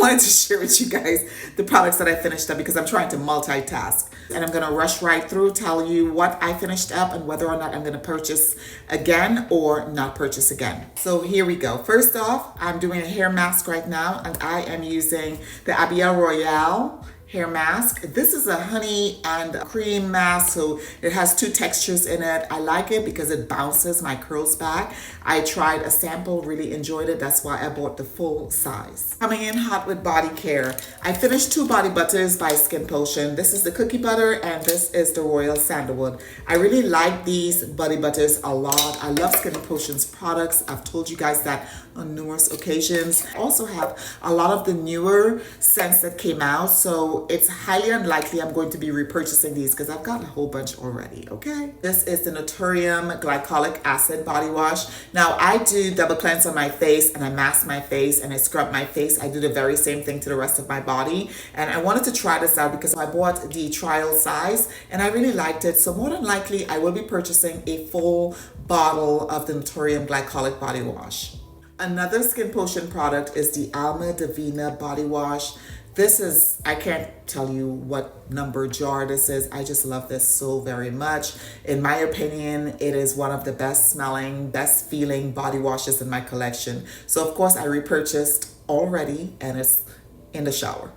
wanted to share with you guys the products that I finished up because I'm trying to multitask. And I'm going to rush right through, tell you what I finished up and whether or not I'm going to purchase again or not purchase again. So here we go. First off, I'm doing a hair mask right now, and I am using the Abiel Royale hair mask. This is a honey and cream mask, so it has two textures in it. I like it because it bounces my curls back. I tried a sample, really enjoyed it. That's why I bought the full size. Coming in hot with body care. I finished two body butters by Skin Potion. This is the cookie butter and this is the royal sandalwood. I really like these body butters a lot. I love Skin Potion's products. I've told you guys that on numerous occasions. I also have a lot of the newer scents that came out, so it's highly unlikely I'm going to be repurchasing these because I've got a whole bunch already, okay? This is the Naturium Glycolic Acid Body Wash. Now, I do double cleanse on my face and I mask my face and I scrub my face. I do the very same thing to the rest of my body. And I wanted to try this out because I bought the trial size and I really liked it. So more than likely, I will be purchasing a full bottle of the Naturium Glycolic Body Wash. Another Skin Potion product is the Alma Divina Body Wash. This is, I can't tell you what number jar this is. I just love this so very much. In my opinion, it is one of the best smelling, best feeling body washes in my collection. So of course I repurchased already and it's in the shower.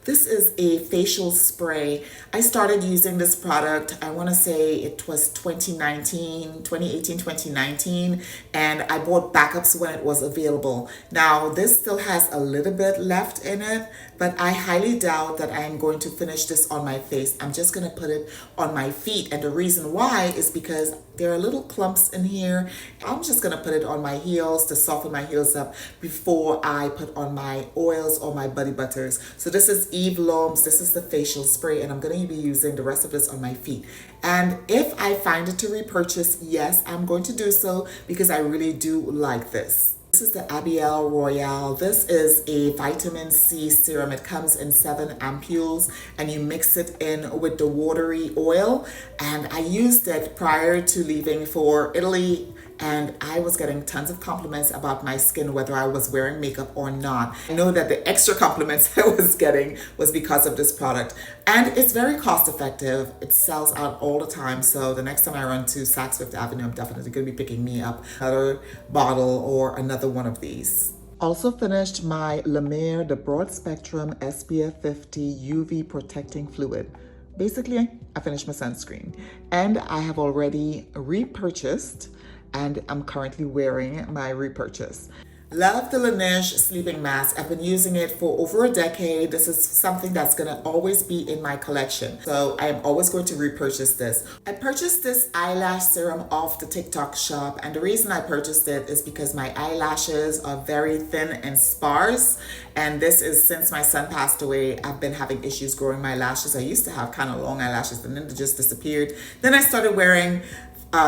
This is a facial spray. I started using this product, I want to say it was 2018, 2019, and I bought backups when it was available. Now, this still has a little bit left in it, but I highly doubt that I am going to finish this on my face. I'm just going to put it on my feet, and the reason why is because there are little clumps in here. I'm just going to put it on my heels to soften my heels up before I put on my oils or my body butters. So this is Eve Lom's. This is the facial spray, and I'm going to be using the rest of this on my feet. And if I find it to repurchase, yes, I'm going to do so because I really do like this. This is the Abiel Royale. This is a vitamin C serum. It comes in 7 ampoules and you mix it in with the watery oil. And I used it prior to leaving for Italy, and I was getting tons of compliments about my skin, whether I was wearing makeup or not. I know that the extra compliments I was getting was because of this product. And it's very cost effective. It sells out all the time. So the next time I run to Saks Fifth Avenue, I'm definitely going to be picking me up another bottle or another one of these. Also finished my La Mer, the Broad Spectrum SPF 50 UV Protecting Fluid. Basically, I finished my sunscreen. And I have already repurchased, and I'm currently wearing my repurchase. Love the Laneige sleeping mask. I've been using it for over a decade. This is something that's gonna always be in my collection. So I am always going to repurchase this. I purchased this eyelash serum off the TikTok shop, and the reason I purchased it is because my eyelashes are very thin and sparse. And this is since my son passed away, I've been having issues growing my lashes. I used to have kind of long eyelashes and then they just disappeared. Then I started wearing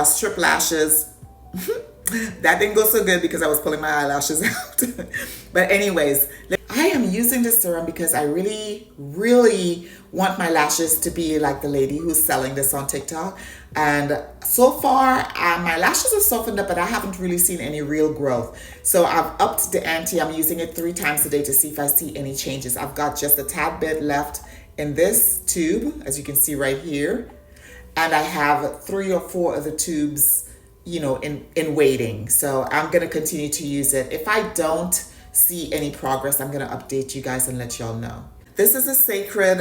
strip lashes. That didn't go so good because I was pulling my eyelashes out. But anyways, I am using this serum because I really want my lashes to be like the lady who's selling this on TikTok. And so far, my lashes are softened up, but I haven't really seen any real growth. So I've upped the ante. I'm using it 3 times a day to see if I see any changes. I've got just a tad bit left in this tube, as you can see right here. And I have 3 or 4 other tubes, you know, in waiting. So I'm going to continue to use it. If I don't see any progress, I'm going to update you guys and let y'all know. This is a Sacred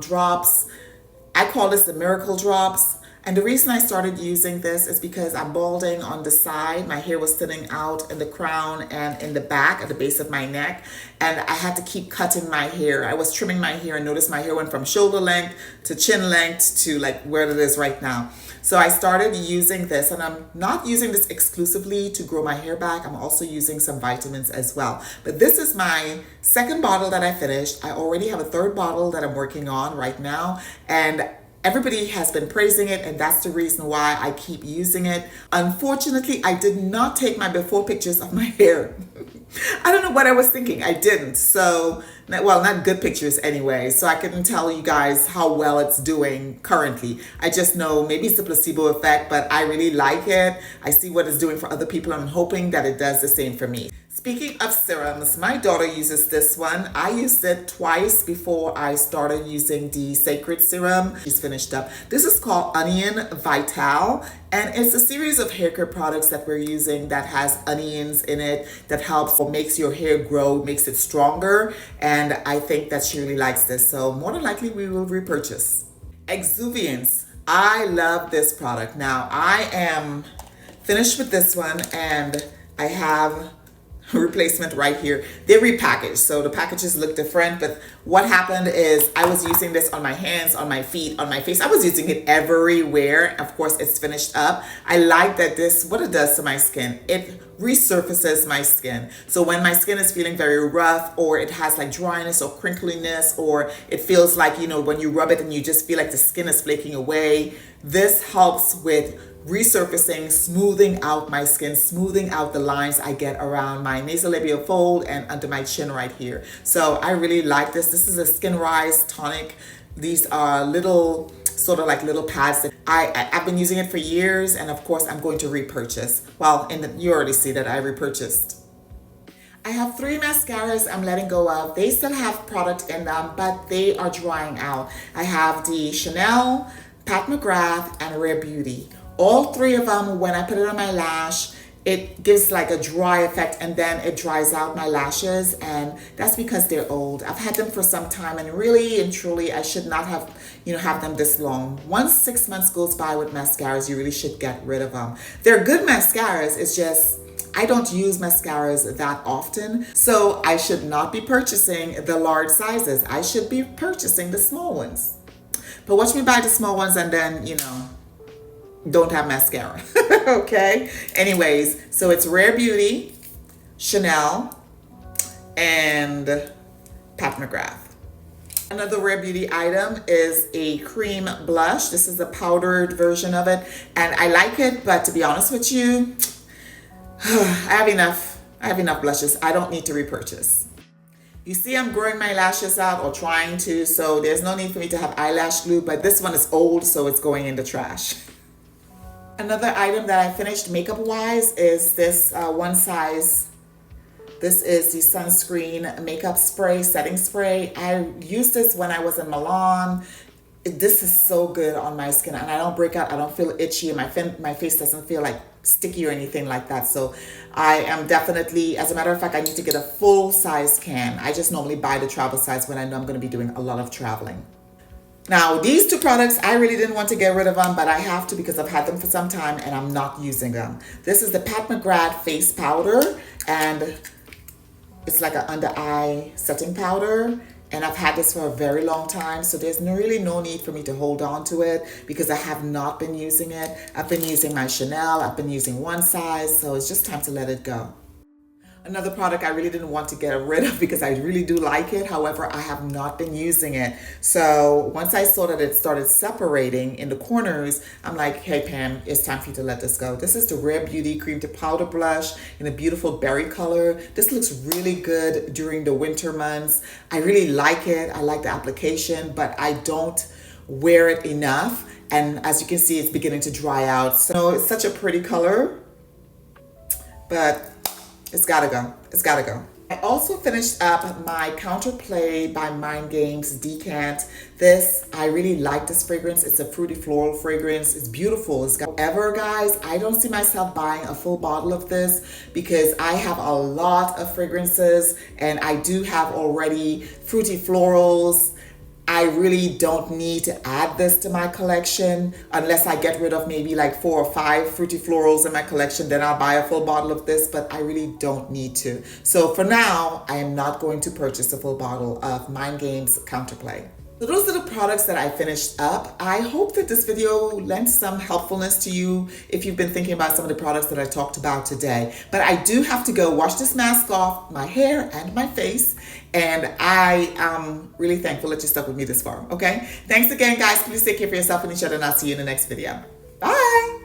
drops. I call this the Miracle Drops. And the reason I started using this is because I'm balding on the side. My hair was thinning out in the crown and in the back at the base of my neck. And I had to keep cutting my hair. I was trimming my hair and noticed my hair went from shoulder length to chin length to like where it is right now. So I started using this, and I'm not using this exclusively to grow my hair back. I'm also using some vitamins as well. But this is my second bottle that I finished. I already have a third bottle that I'm working on right now. And everybody has been praising it, and that's the reason why I keep using it. Unfortunately, I did not take my before pictures of my hair. I don't know what I was thinking. I didn't. So, well, not good pictures anyway. So I couldn't tell you guys how well it's doing currently. I just know maybe it's the placebo effect, but I really like it. I see what it's doing for other people. I'm hoping that it does the same for me. Speaking of serums, my daughter uses this one. I used it twice before I started using the Sacred Serum. She's finished up. This is called Onion Vital, and it's a series of hair care products that we're using that has onions in it that helps or makes your hair grow, makes it stronger, and I think that she really likes this. So more than likely we will repurchase. Exuviance. I love this product. Now I am finished with this one and I have replacement right here. They repackaged, so the packages look different, but what happened is I was using this on my hands, on my feet, on my face. I was using it everywhere. Of course, it's finished up. I like that this, what it does to my skin, it resurfaces my skin. So when my skin is feeling very rough, or it has like dryness or crinkliness, or it feels like, you know, when you rub it and you just feel like the skin is flaking away, this helps with resurfacing, smoothing out my skin, smoothing out the lines I get around my nasolabial fold and under my chin right here. So I really like this. This is a Skin Rise tonic. These are little, sort of like little pads that I've been using it for years, and of course I'm going to repurchase. Well, you already see that I repurchased. I have 3 mascaras I'm letting go of. They still have product in them, but they are drying out. I have the Chanel, Pat McGrath, and Rare Beauty. All 3 of them, when I put it on my lash, it gives like a dry effect, and then it dries out my lashes, and that's because they're old. I've had them for some time, and really and truly I should not have, have them this long. Once 6 months goes by with mascaras, you really should get rid of them. They're good mascaras, it's just I don't use mascaras that often, so I should not be purchasing the large sizes. I should be purchasing the small ones. But watch me buy the small ones and then, don't have mascara. Okay, anyways, so it's Rare Beauty, Chanel, and Pat McGrath. Another Rare Beauty item is a cream blush. This is the powdered version of it, and I like it, but to be honest with you, I have enough blushes. I don't need to repurchase. You see I'm growing my lashes out, or trying to, so there's no need for me to have eyelash glue, but this one is old, so it's going in the trash. Another item that I finished makeup wise is this one size. This is the sunscreen makeup spray, setting spray. I used this when I was in Milan. This is so good on my skin, and I don't break out, I don't feel itchy, and my face doesn't feel like sticky or anything like that. So I am definitely, as a matter of fact, I need to get a full size can. I just normally buy the travel size when I know I'm going to be doing a lot of traveling. Now, these 2 products, I really didn't want to get rid of them, but I have to because I've had them for some time and I'm not using them. This is the Pat McGrath face powder, and it's like an under eye setting powder. And I've had this for a very long time, so there's really no need for me to hold on to it because I have not been using it. I've been using my Chanel, I've been using one size, so it's just time to let it go. Another product I really didn't want to get rid of because I really do like it. However, I have not been using it. So once I saw that it started separating in the corners, I'm like, hey Pam, it's time for you to let this go. This is the Rare Beauty Cream to Powder Blush in a beautiful berry color. This looks really good during the winter months. I really like it. I like the application, but I don't wear it enough. And as you can see, it's beginning to dry out. So it's such a pretty color, but it's gotta go. It's gotta go. I also finished up my Counterplay by Mind Games Decant. This, I really like this fragrance. It's a fruity floral fragrance. It's beautiful. However, guys, I don't see myself buying a full bottle of this because I have a lot of fragrances and I do have already fruity florals. I really don't need to add this to my collection unless I get rid of maybe like 4 or 5 fruity florals in my collection. Then I'll buy a full bottle of this, but I really don't need to. So for now, I am not going to purchase a full bottle of Mind Games Counterplay. So those are the products that I finished up. I hope that this video lent some helpfulness to you if you've been thinking about some of the products that I talked about today. But I do have to go wash this mask off my hair and my face. And I am really thankful that you stuck with me this far, okay? Thanks again, guys. Please take care of yourself and each other, and I'll see you in the next video. Bye.